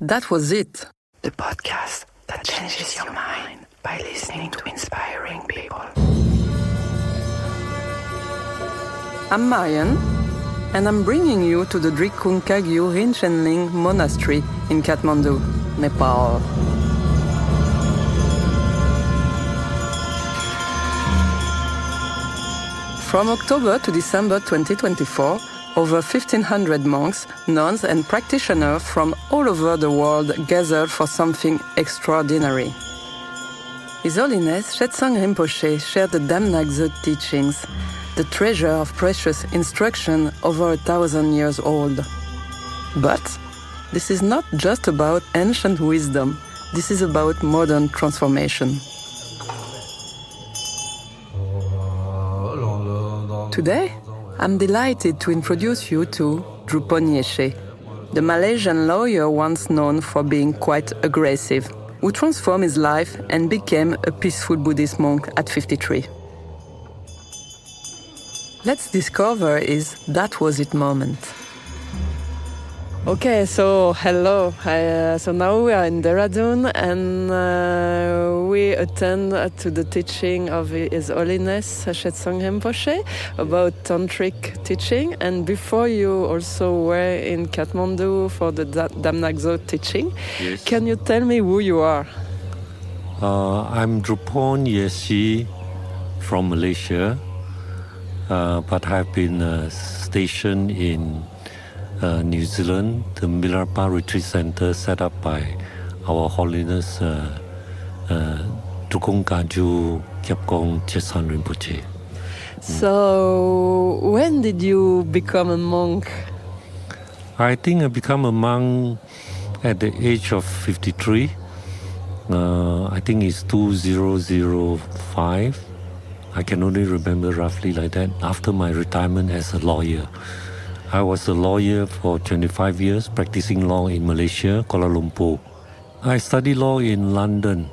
That was it. The podcast that changes your mind by listening to inspiring people. I'm Marion, and I'm bringing you to the Drikung Kagyu Rinchenling monastery in Kathmandu, Nepal. From October to December 2024, over 1,500 monks, nuns, and practitioners from all over the world gathered for something extraordinary. His Holiness Chetsang Rinpoche shared the Dam Ngak Dzo teachings, the treasure of precious instruction over 1,000 years old. But this is not just about ancient wisdom. This is about modern transformation. Today, I'm delighted to introduce you to Drupon Yeshe, the Malaysian lawyer once known for being quite aggressive, who transformed his life and became a peaceful Buddhist monk at 53. Let's discover his "that was it" moment. Okay, so hello. So now we are in Dehradun and we attend to the teaching of His Holiness Chetsang Rinpoche about tantric teaching. And before you also were in Kathmandu for the Dam Ngak Dzo teaching. Yes. Can you tell me who you are? I'm Drupon Yeshe from Malaysia, but I've been stationed in New Zealand, the Milarpa Retreat Center set up by our Holiness Drikung Kagyu Rinchenling Rinpoche. So, when did you become a monk? I think I became a monk at the age of 53. I think it's 2005. I can only remember roughly like that, after my retirement as a lawyer. I was a lawyer for 25 years, practicing law in Malaysia, Kuala Lumpur. I studied law in London.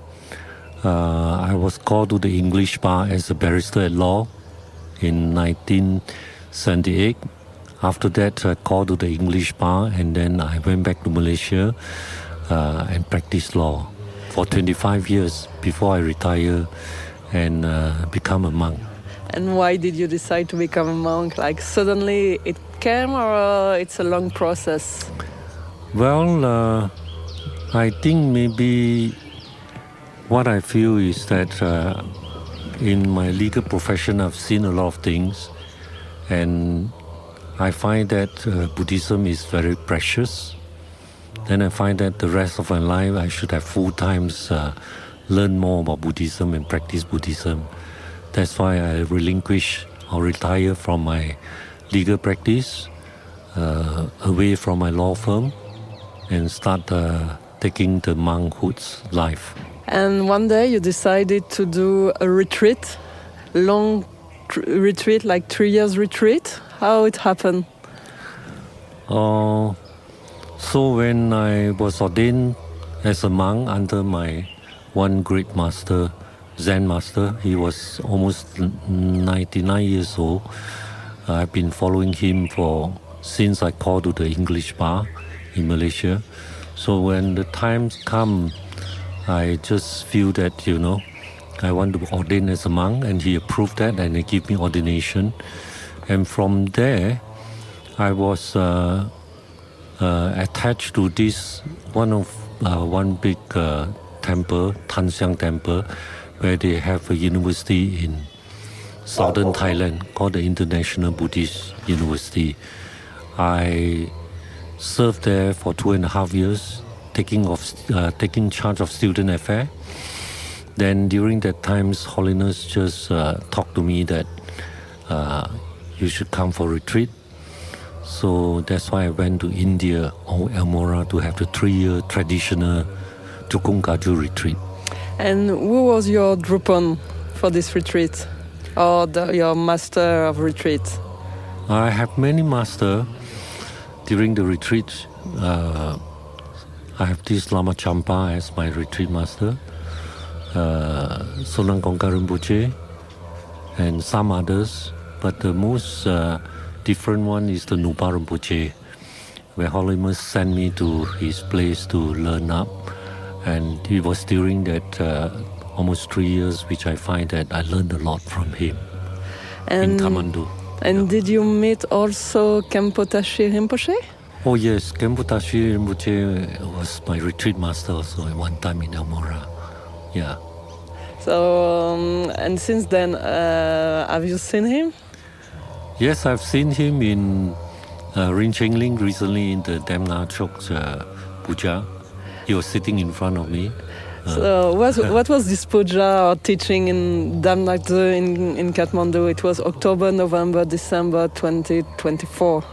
I was called to the English bar as a barrister at law in 1978. After that, I called to the English bar, and then I went back to Malaysia and practiced law for 25 years before I retired and become a monk. And why did you decide to become a monk? Like suddenly it came, or it's a long process? Well, I think maybe what I feel is that in my legal profession I've seen a lot of things, and I find that Buddhism is very precious. Then I find that the rest of my life I should have full times learn more about Buddhism and practice Buddhism. That's why I relinquish or retire from my legal practice, away from my law firm, and start taking the monkhood's life. And one day you decided to do a retreat, long retreat, like 3 years retreat. How it happened? So when I was ordained as a monk under my one great master, Zen master, he was almost 99 years old. I've been following him since I called to the English bar in Malaysia. So when the time come, I just feel that, I want to ordain as a monk, and he approved that and he gave me ordination. And from there, I was attached to this one big temple, Tan Siang Temple, where they have a university in southern Thailand called the International Buddhist University. I served there for 2.5 years, taking charge of student affairs. Then during that time, Holiness just talked to me that you should come for retreat. So that's why I went to India or Almora to have the 3-year traditional Drikung Kagyu retreat. And who was your Drupon for this retreat? Or your master of retreat? I have many masters during the retreat. I have this Lama Champa as my retreat master, Sonang Kongka Rinpoche, and some others. But the most different one is the Nupa Rinpoche, where Holiness sent me to his place to learn up. And it was during that almost 3 years which I find that I learned a lot from him in Kathmandu. And did you meet also Khenpo Tashi Rinpoche? Oh yes, Khenpo Tashi Rinpoche was my retreat master also at one time in Elmora. Yeah. So, and since then, have you seen him? Yes, I've seen him in Rinchenling recently in the Dam Ngak Dzo puja. He was sitting in front of me. So what was this puja or teaching in Dam Ngak Dzo in Kathmandu? It was October, November, December 2024.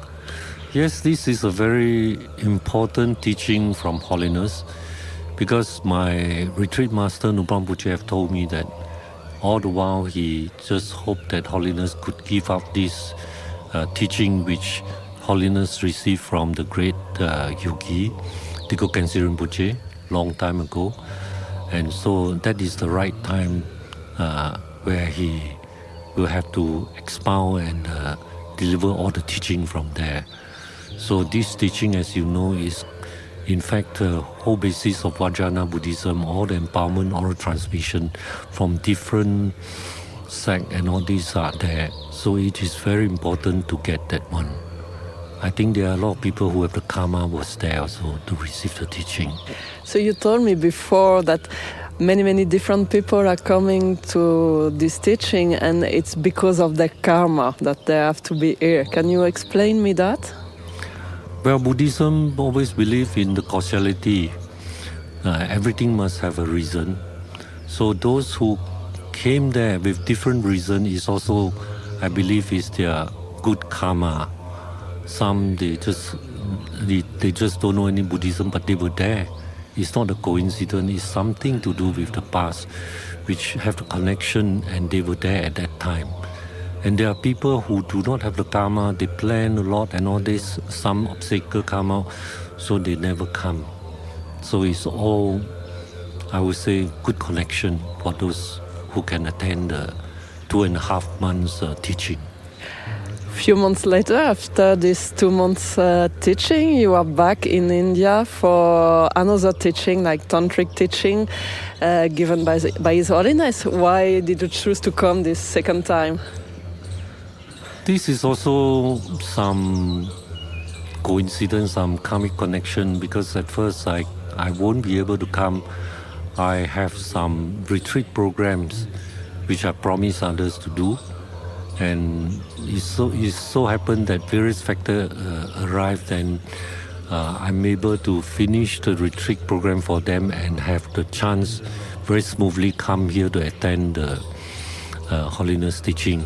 Yes, this is a very important teaching from Holiness, because my retreat master Nupang Puche have told me that all the while he just hoped that Holiness could give up this teaching which Holiness received from the great yogi Drikung Kagyu Rinchenling long time ago. And so that is the right time where he will have to expound and deliver all the teaching from there. So this teaching, as you know, is in fact the whole basis of Vajrayana Buddhism, all the empowerment, oral transmission from different sects, and all these are there. So it is very important to get that one. I think there are a lot of people who have the karma was there also to receive the teaching. So you told me before that many different people are coming to this teaching, and it's because of their karma that they have to be here. Can you explain me that? Well, Buddhism always believes in the causality. Everything must have a reason. So those who came there with different reason is also, I believe, is their good karma. Some they just don't know any Buddhism, but they were there. It's not a coincidence. It's something to do with the past, which have the connection, and they were there at that time. And there are people who do not have the karma. They plan a lot and all this, some obstacle karma, so they never come. So it's all, I would say, good connection for those who can attend the 2.5 months teaching. Few months later, after this 2 months teaching, you are back in India for another teaching, like tantric teaching, given by His Holiness. Why did you choose to come this second time? This is also some coincidence, some karmic connection, because at first I won't be able to come. I have some retreat programs which I promised others to do. And it so happened that various factors arrived, and I'm able to finish the retreat program for them and have the chance very smoothly come here to attend the Holiness teaching.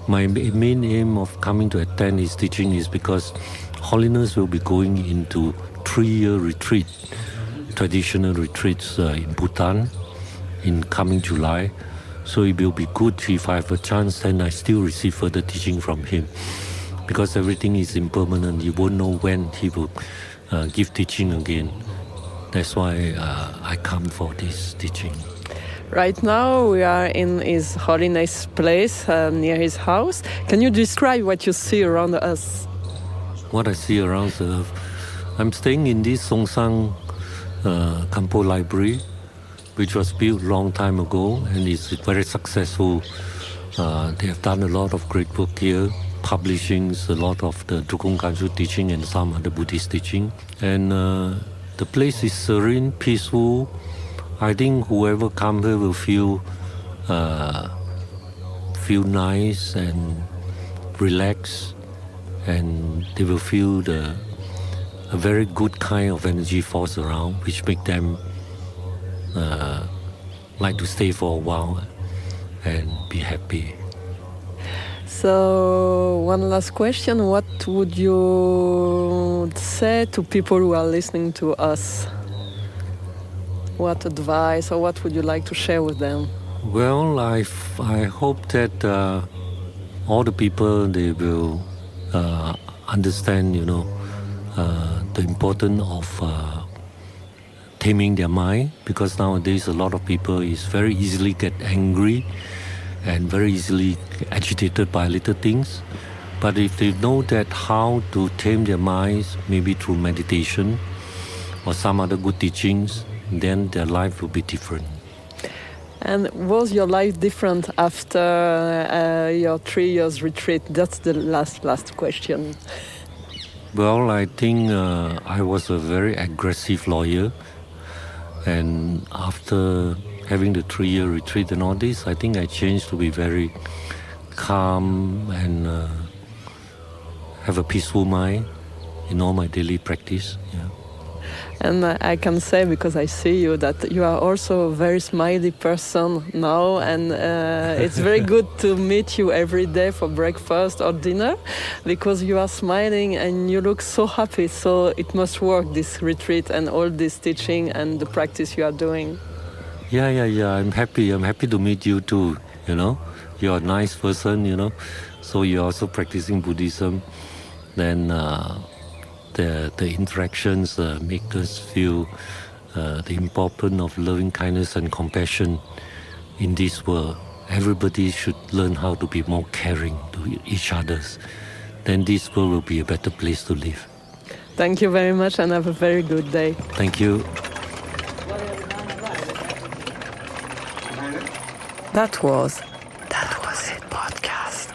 My main aim of coming to attend his teaching is because Holiness will be going into 3-year retreat, traditional retreats in Bhutan in coming July. So it will be good if I have a chance, then I still receive further teaching from him. Because everything is impermanent, you won't know when he will give teaching again. That's why I come for this teaching. Right now we are in His Holiness place near his house. Can you describe what you see around us? What I see around I'm staying in this Songsang Kampo library, which was built long time ago and is very successful. They have done a lot of great work here, publishing a lot of the Drikung Kagyu teaching and some other Buddhist teaching. And the place is serene, peaceful. I think whoever comes here will feel nice and relaxed, and they will feel a very good kind of energy force around, which make them like to stay for a while and be happy. So one last question, what would you say to people who are listening to us? What advice or what would you like to share with them? Well, I hope that all the people, they will understand, the importance of taming their mind, because nowadays a lot of people is very easily get angry and very easily agitated by little things. But if they know that how to tame their minds, maybe through meditation or some other good teachings, then their life will be different. And was your life different after your 3 years retreat? That's the last question. Well, I think I was a very aggressive lawyer. And after having the 3-year retreat and all this, I think I changed to be very calm and have a peaceful mind in all my daily practice. Yeah. And I can say, because I see you, that you are also a very smiley person now, and it's very good to meet you every day for breakfast or dinner, because you are smiling and you look so happy. So it must work, this retreat and all this teaching and the practice you are doing. Yeah. I'm happy to meet you too, you know. You're a nice person, you know. So you're also practicing Buddhism. Then the interactions make us feel the importance of loving kindness and compassion in this world. Everybody should learn how to be more caring to each other. Then this world will be a better place to live. Thank you very much and have a very good day. Thank you. That was That was it podcast.